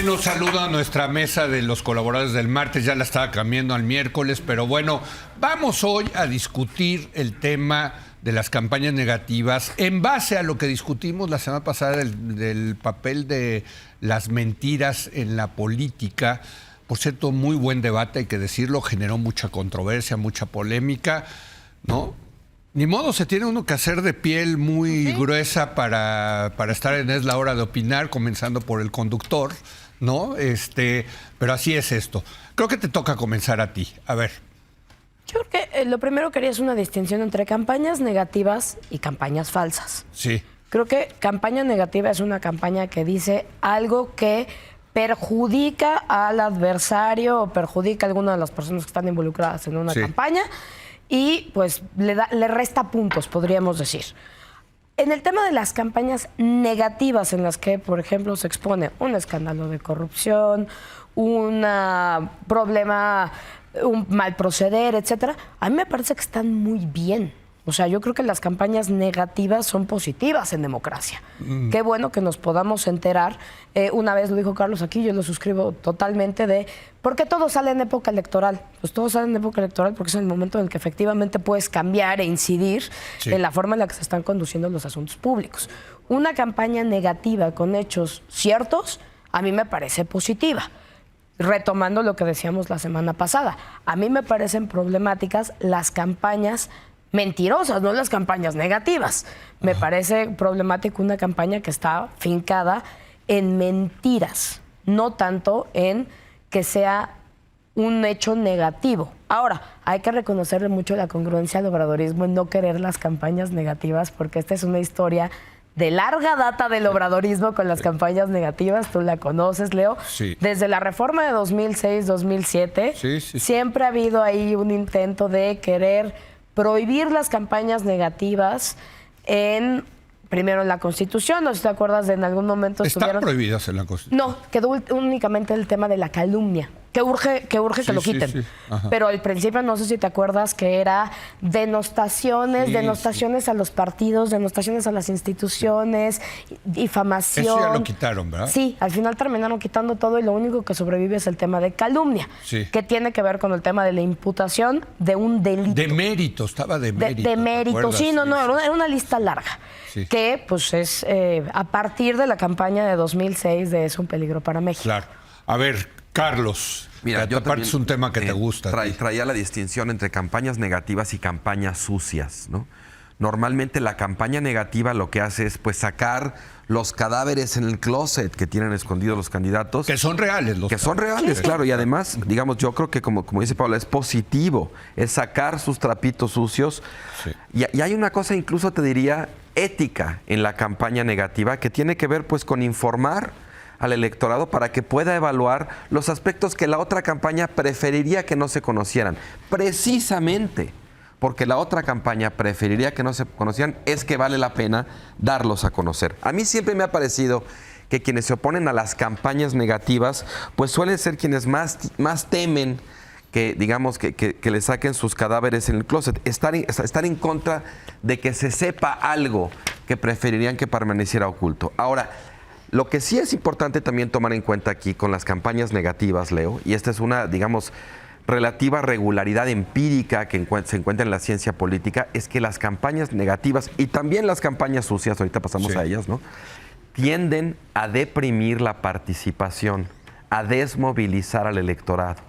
Bueno, saludo a nuestra mesa de los colaboradores del martes, ya la estaba cambiando al miércoles, pero bueno, vamos hoy a discutir el tema de las campañas negativas en base a lo que discutimos la semana pasada del papel de las mentiras en la política. Por cierto, muy buen debate, hay que decirlo, generó mucha controversia, mucha polémica, ¿no? Ni modo, se tiene uno que hacer de piel muy gruesa para estar en Es la Hora de Opinar, comenzando por el conductor, ¿no? Pero así es esto. Creo que te toca comenzar a ti. A ver. Yo creo que lo primero que haría es una distinción entre campañas negativas y campañas falsas. Sí. Creo que campaña negativa es una campaña que dice algo que perjudica al adversario o perjudica a alguna de las personas que están involucradas en una campaña y pues le resta puntos, podríamos decir. En el tema de las campañas negativas en las que, por ejemplo, se expone un escándalo de corrupción, un problema, un mal proceder, etcétera, a mí me parece que están muy bien. O sea, yo creo que las campañas negativas son positivas en democracia. Qué bueno que nos podamos enterar. Una vez lo dijo Carlos aquí, yo lo suscribo totalmente, de ¿por qué todo sale en época electoral? Pues todo sale en época electoral porque es el momento en el que efectivamente puedes cambiar e incidir en la forma en la que se están conduciendo los asuntos públicos. Una campaña negativa con hechos ciertos, a mí me parece positiva. Retomando lo que decíamos la semana pasada, a mí me parecen problemáticas las campañas mentirosas, no las campañas negativas. Me parece problemático una campaña que está fincada en mentiras, no tanto en que sea un hecho negativo. Ahora, hay que reconocerle mucho la congruencia al obradorismo en no querer las campañas negativas, porque esta es una historia de larga data del obradorismo con las campañas negativas. Tú la conoces, Leo. Sí. Desde la reforma de 2006-2007, siempre ha habido ahí un intento de querer prohibir las campañas negativas primero en la Constitución. No sé si te acuerdas de en algún momento ¿Están prohibidas en la Constitución? No, quedó únicamente el tema de la calumnia, que urge que lo quiten. Pero al principio, no sé si te acuerdas, que era denostaciones a los partidos, denostaciones a las instituciones, difamación. Eso ya lo quitaron, ¿verdad? Sí, al final terminaron quitando todo y lo único que sobrevive es el tema de calumnia, que tiene que ver con el tema de la imputación de un delito. De mérito, estaba de mérito. De mérito, sí, era una lista larga. Que pues es a partir de la campaña de 2006 de Es un peligro para México. Claro. A ver, Carlos, mira, yo aparte es un tema que te gusta. Traía la distinción entre campañas negativas y campañas sucias, ¿no? Normalmente la campaña negativa lo que hace es pues sacar los cadáveres en el closet que tienen escondidos los candidatos. Que son reales. Son reales, claro. Y además, digamos, yo creo que como dice Paula, es positivo, es sacar sus trapitos sucios. Sí. Y hay una cosa, incluso te diría, ética en la campaña negativa que tiene que ver pues con informar al electorado para que pueda evaluar los aspectos que la otra campaña preferiría que no se conocieran. Precisamente porque la otra campaña preferiría que no se conocieran, es que vale la pena darlos a conocer. A mí siempre me ha parecido que quienes se oponen a las campañas negativas, pues suelen ser quienes más temen que, digamos, que le saquen sus cadáveres en el closet. Estar en contra de que se sepa algo que preferirían que permaneciera oculto. Ahora, lo que sí es importante también tomar en cuenta aquí con las campañas negativas, Leo, y esta es una, digamos, relativa regularidad empírica que se encuentra en la ciencia política, es que las campañas negativas y también las campañas sucias, ahorita pasamos a ellas, ¿no?, tienden a deprimir la participación, a desmovilizar al electorado,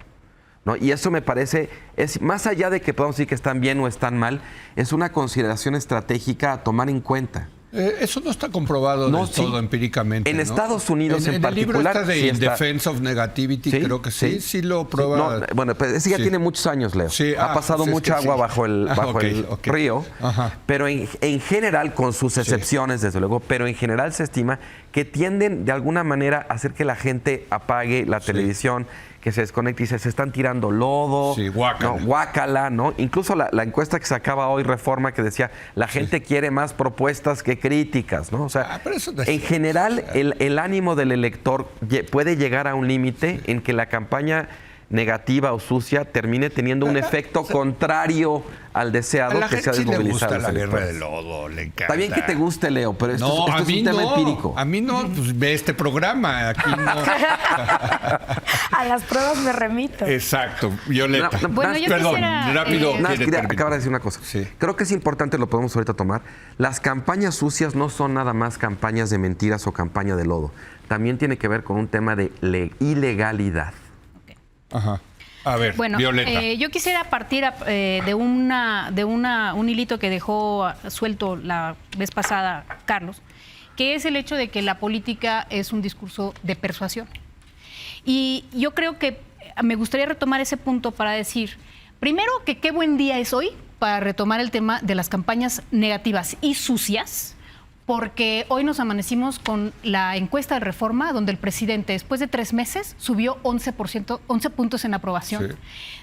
¿no? Y eso me parece, es más allá de que podamos decir que están bien o están mal, es una consideración estratégica a tomar en cuenta. Eso no está comprobado del todo empíricamente. En Estados Unidos en particular. El libro de In Defense of Negativity, creo que sí lo prueba. No, bueno, pues ese ya tiene muchos años, Leo. Ha pasado mucha agua bajo el río. Pero en general, con sus excepciones, desde luego, pero en general se estima que tienden de alguna manera a hacer que la gente apague la televisión, que se desconecte y se están tirando lodo, guácala, ¿no? Incluso la encuesta que sacaba hoy Reforma que decía, la gente quiere más propuestas que críticas, ¿no? O sea, en general el ánimo del elector puede llegar a un límite en que la campaña negativa o sucia termine teniendo un efecto contrario al A deseado la que gente sea sí le desmovilizar gusta a los la guerra electores. del lodo, le encanta. Está bien que te guste, Leo, pero esto, No, esto a es mí un tema no. empírico. A mí no, pues ve este programa, aquí no. A las pruebas me remito. Exacto, Violeta. Bueno, yo Perdón, quisiera, rápido. Nada más quiere quería terminar. acabar de decir una cosa. Sí. Creo que es importante, lo podemos ahorita tomar. Las campañas sucias no son nada más campañas de mentiras o campaña de lodo. También tiene que ver con un tema de ilegalidad. Ajá. A ver, Bueno, Violeta. yo quisiera partir de un hilito que dejó suelto la vez pasada Carlos, que es el hecho de que la política es un discurso de persuasión. Y yo creo que me gustaría retomar ese punto para decir, primero, que qué buen día es hoy para retomar el tema de las campañas negativas y sucias, porque hoy nos amanecimos con la encuesta de Reforma, donde el presidente, después de 3 meses, subió 11 puntos en aprobación, Sí.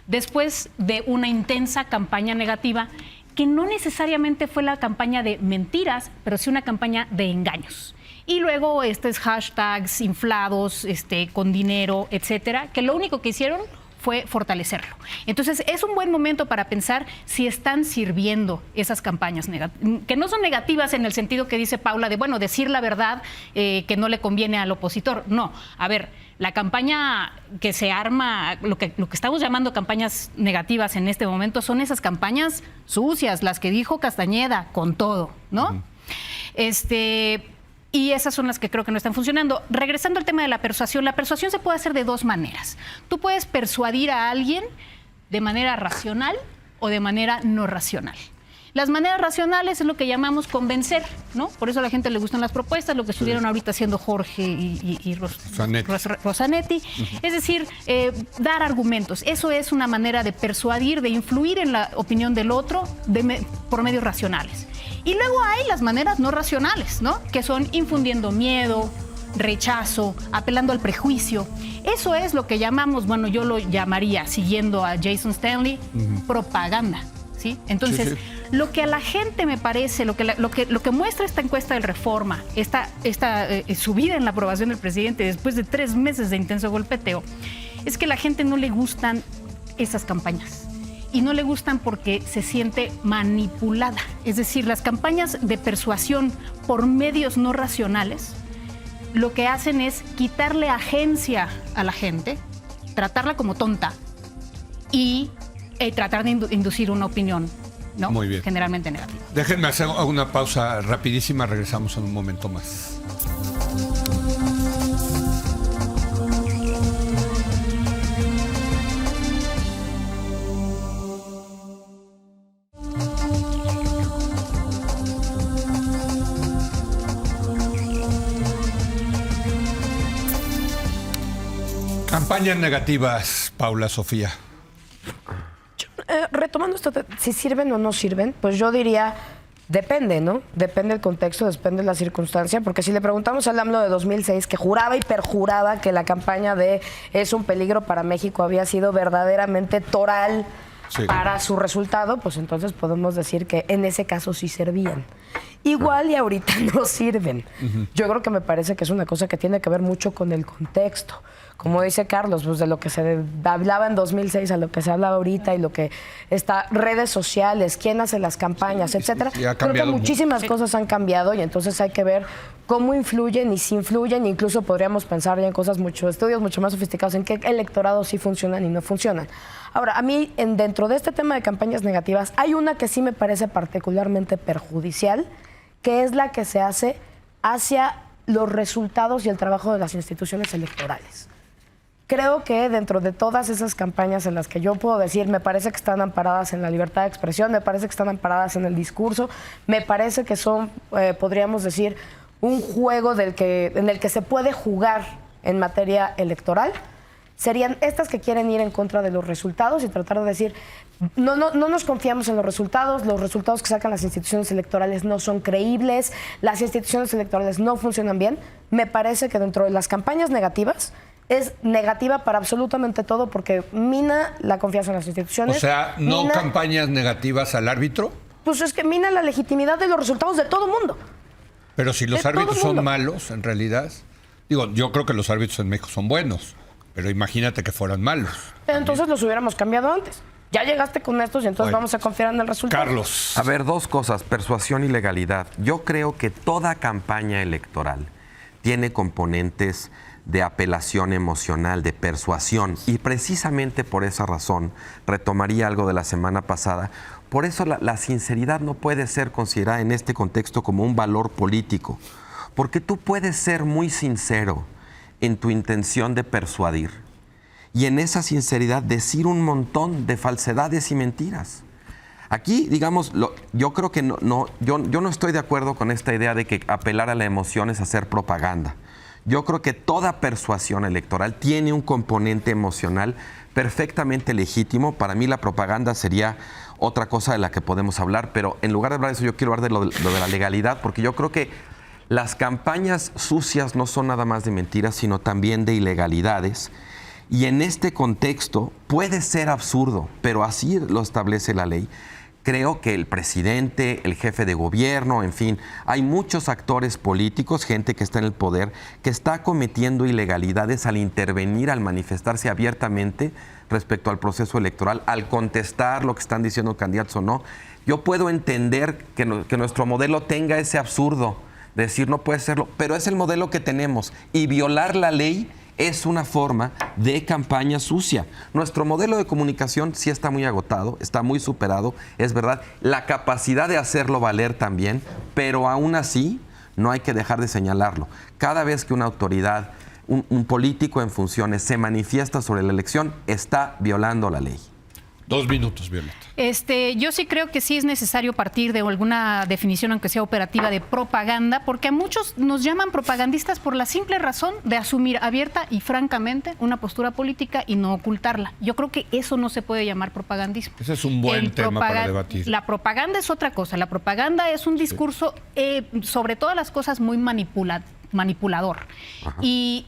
después de una intensa campaña negativa, que no necesariamente fue la campaña de mentiras, pero sí una campaña de engaños. Y luego estos hashtags inflados, con dinero, etcétera, que lo único que hicieron fue fortalecerlo. Entonces, es un buen momento para pensar si están sirviendo esas campañas que no son negativas en el sentido que dice Paula de, bueno, decir la verdad que no le conviene al opositor. No, a ver, la campaña que se arma, lo que estamos llamando campañas negativas en este momento son esas campañas sucias, las que dijo Castañeda, con todo, ¿no? Y esas son las que creo que no están funcionando. Regresando al tema de la persuasión se puede hacer de 2 maneras. Tú puedes persuadir a alguien de manera racional o de manera no racional. Las maneras racionales es lo que llamamos convencer, ¿no? Por eso a la gente le gustan las propuestas, lo que estuvieron ahorita haciendo Jorge y Rosanetti. Es decir, dar argumentos. Eso es una manera de persuadir, de influir en la opinión del otro por medios racionales. Y luego hay las maneras no racionales, ¿no? Que son infundiendo miedo, rechazo, apelando al prejuicio. Eso es lo que llamamos, bueno, yo lo llamaría, siguiendo a Jason Stanley, propaganda. ¿Sí? Entonces, lo que a la gente me parece, lo que muestra esta encuesta del Reforma, esta subida en la aprobación del presidente después de 3 meses de intenso golpeteo, es que a la gente no le gustan esas campañas. Y no le gustan porque se siente manipulada. Es decir, las campañas de persuasión por medios no racionales, lo que hacen es quitarle agencia a la gente, tratarla como tonta y tratar de inducir una opinión, ¿no? Muy bien. Generalmente negativa. Déjenme hacer una pausa rapidísima, regresamos en un momento más. Campañas negativas, Paula Sofía. Retomando esto, si sirven o no sirven, pues yo diría, depende, ¿no? Depende del contexto, depende de la circunstancia, porque si le preguntamos al AMLO de 2006, que juraba y perjuraba que la campaña de Es un peligro para México había sido verdaderamente toral para su resultado, pues entonces podemos decir que en ese caso sí servían. Igual y ahorita no sirven. Yo creo que me parece que es una cosa que tiene que ver mucho con el contexto. Como dice Carlos, pues de lo que se hablaba en 2006 a lo que se habla ahorita y lo que está, redes sociales, quién hace las campañas, etcétera. Creo que muchísimas cosas han cambiado y entonces hay que ver cómo influyen y si influyen. Incluso podríamos pensar ya en cosas estudios mucho más sofisticados en qué electorados sí funcionan y no funcionan. Ahora, a mí, dentro de este tema de campañas negativas, hay una que sí me parece particularmente perjudicial, que es la que se hace hacia los resultados y el trabajo de las instituciones electorales. Creo que dentro de todas esas campañas en las que yo puedo decir, me parece que están amparadas en la libertad de expresión, me parece que están amparadas en el discurso, me parece que son, podríamos decir, un juego en el que se puede jugar en materia electoral, serían estas que quieren ir en contra de los resultados y tratar de decir, no nos confiamos en los resultados que sacan las instituciones electorales no son creíbles, las instituciones electorales no funcionan bien. Me parece que dentro de las campañas negativas, es negativa para absolutamente todo porque mina la confianza en las instituciones. O sea, ¿no campañas negativas al árbitro? Pues es que mina la legitimidad de los resultados de todo mundo. Pero si los árbitros son malos, en realidad... Digo, yo creo que los árbitros en México son buenos, pero imagínate que fueran malos. Entonces los hubiéramos cambiado antes. ya llegaste con estos y entonces vamos a confiar en el resultado. Carlos. A ver, dos cosas, persuasión y legalidad. Yo creo que toda campaña electoral tiene componentes de apelación emocional, de persuasión, y precisamente por esa razón retomaría algo de la semana pasada. Por eso la sinceridad no puede ser considerada en este contexto como un valor político, porque tú puedes ser muy sincero en tu intención de persuadir y en esa sinceridad decir un montón de falsedades y mentiras. Aquí, digamos, yo creo que yo no estoy de acuerdo con esta idea de que apelar a la emoción es hacer propaganda. Yo creo que toda persuasión electoral tiene un componente emocional perfectamente legítimo. Para mí la propaganda sería otra cosa de la que podemos hablar, pero en lugar de hablar de eso yo quiero hablar de lo de la legalidad, porque yo creo que las campañas sucias no son nada más de mentiras, sino también de ilegalidades. Y en este contexto puede ser absurdo, pero así lo establece la ley. Creo que el presidente, el jefe de gobierno, en fin, hay muchos actores políticos, gente que está en el poder, que está cometiendo ilegalidades al intervenir, al manifestarse abiertamente respecto al proceso electoral, al contestar lo que están diciendo candidatos o no. Yo puedo entender que nuestro modelo tenga ese absurdo, de decir no puede serlo, pero es el modelo que tenemos y violar la ley es una forma de campaña sucia. Nuestro modelo de comunicación sí está muy agotado, está muy superado, es verdad. La capacidad de hacerlo valer también, pero aún así no hay que dejar de señalarlo. Cada vez que una autoridad, un político en funciones se manifiesta sobre la elección, está violando la ley. 2 minutos, Violeta. Yo sí creo que sí es necesario partir de alguna definición, aunque sea operativa, de propaganda, porque a muchos nos llaman propagandistas por la simple razón de asumir abierta y francamente una postura política y no ocultarla. Yo creo que eso no se puede llamar propagandismo. Ese es un buen tema para debatir. La propaganda es otra cosa. La propaganda es un discurso, sobre todas las cosas, muy manipulador. Y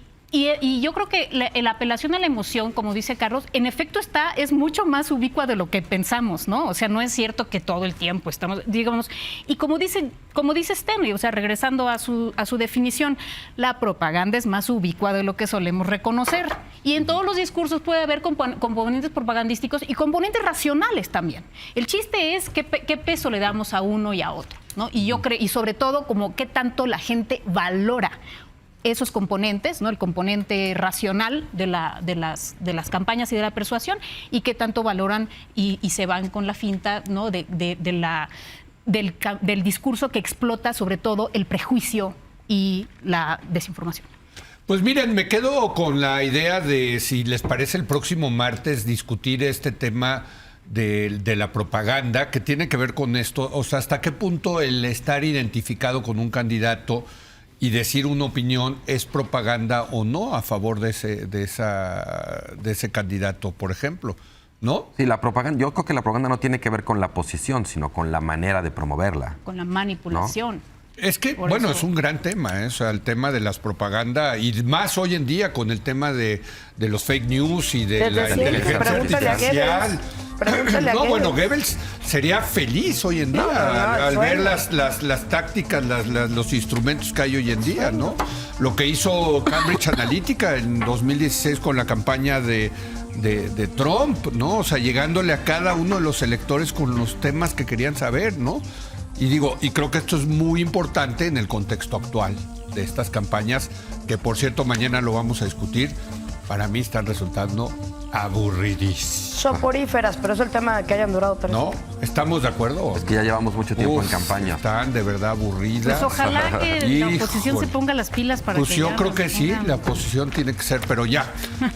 yo creo que la apelación a la emoción, como dice Carlos, en efecto es mucho más ubicua de lo que pensamos, ¿no? O sea, no es cierto que todo el tiempo estamos, digamos, y como dice Stanley, o sea, regresando a su definición, la propaganda es más ubicua de lo que solemos reconocer. Y en todos los discursos puede haber componentes propagandísticos y componentes racionales también. El chiste es qué peso le damos a uno y a otro, ¿no? Y yo creo, y sobre todo, como qué tanto la gente valora esos componentes, ¿no? El componente racional de las campañas y de la persuasión, y qué tanto valoran y se van con la finta, ¿no? del discurso que explota sobre todo el prejuicio y la desinformación. Pues miren, me quedo con la idea de, si les parece, el próximo martes discutir este tema de la propaganda, que tiene que ver con esto, o sea, hasta qué punto el estar identificado con un candidato y decir una opinión es propaganda o no a favor de ese candidato, por ejemplo, ¿no? Sí, la propaganda, yo creo que la propaganda no tiene que ver con la posición, sino con la manera de promoverla. Con la manipulación. ¿No? Es que, bueno, es un gran tema, o sea, el tema de las propagandas, y más hoy en día con el tema de los fake news y de la inteligencia artificial. No, bueno, Goebbels sería feliz hoy en día al ver las tácticas, los instrumentos que hay hoy en día, ¿no? Lo que hizo Cambridge Analytica en 2016 con la campaña de Trump, ¿no? O sea, llegándole a cada uno de los electores con los temas que querían saber, ¿no? Y creo que esto es muy importante en el contexto actual de estas campañas, que por cierto mañana lo vamos a discutir. Para mí están resultando aburridísimas. Soporíferas, pero es el tema de que hayan durado 3 años. ¿No? ¿Estamos de acuerdo? Es que ya llevamos mucho tiempo en campaña. Están de verdad aburridas. Pues ojalá que la oposición se ponga las pilas para pues que yo creo que sí, la oposición tiene que ser, pero ya.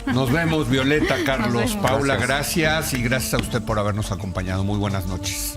Nos vemos, Violeta, Carlos, Nos vemos. Paula, gracias y gracias a usted por habernos acompañado. Muy buenas noches.